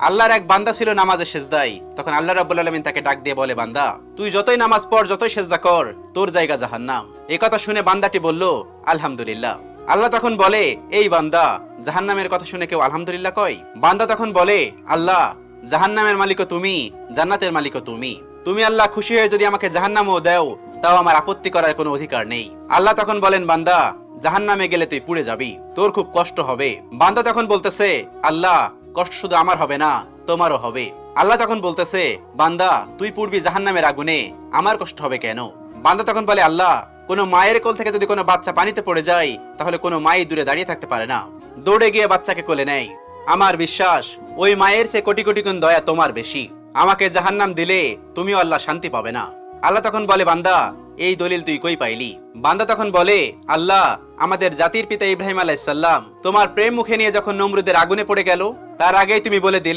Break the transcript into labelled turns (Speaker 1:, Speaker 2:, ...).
Speaker 1: আল্লাহর এক বান্দা ছিল নামাজে সেজদায়। তখন আল্লাহ রাব্বুল আলামিন তাকে ডাক দিয়ে বলে, বান্দা তুই যতই নামাজ পড়, যতই সেজদা কর, তোর জায়গা জাহান্নাম। এই কথা শুনে বান্দাটি বলল, আলহামদুলিল্লাহ। আল্লাহ তখন বলে, এই বান্দা, জাহান্নামের কথা শুনে কেউ আলহামদুলিল্লাহ কয়? বান্দা তখন বলে, আল্লাহ, জাহান্নামের মালিকও তুমি, জান্নাতের মালিকও তুমি। তুমি আল্লাহ খুশি হয়ে যদি আমাকে জাহান্নামও দাও, তাও আমার আপত্তি করার কোনো অধিকার নেই। আল্লাহ তখন বলেন, বান্দা, জাহান্নামে গেলে তুই পুড়ে যাবি, তোর খুব কষ্ট হবে। বান্দা তখন বলতেছে, আল্লাহ, কষ্ট শুধু আমার হবে না, তোমারও হবে। আল্লাহ তখন বলতেছে, বান্দা, তুই পুড়বি জাহান্নামের আগুনে, আমার কষ্ট হবে কেন? বান্দা তখন বলে, আল্লাহ, কোনো মায়ের কোল থেকে যদি কোনো বাচ্চা পানিতে পড়ে যায়, তাহলে কোনো মাই দূরে দাঁড়িয়ে থাকতে পারে না, দৌড়ে গিয়ে বাচ্চাকে কোলে নেয়। আমার বিশ্বাস ওই মায়ের চেয়ে কোটি কোটি গুণ দয়া তোমার বেশি। আমাকে জাহান্নাম দিলে তুমিও আল্লাহ শান্তি পাবে না। আল্লাহ তখন বলে, বান্দা, এই দলিল তুই কই পাইলি? বান্দা তখন বলে, আল্লাহ, আমাদের জাতির পিতা ইব্রাহিম আলাইহিস সালাম তোমার প্রেম মুখে নিয়ে যখন নমরুদের আগুনে পড়ে গেল, তার আগেই তুমি বলে দিলে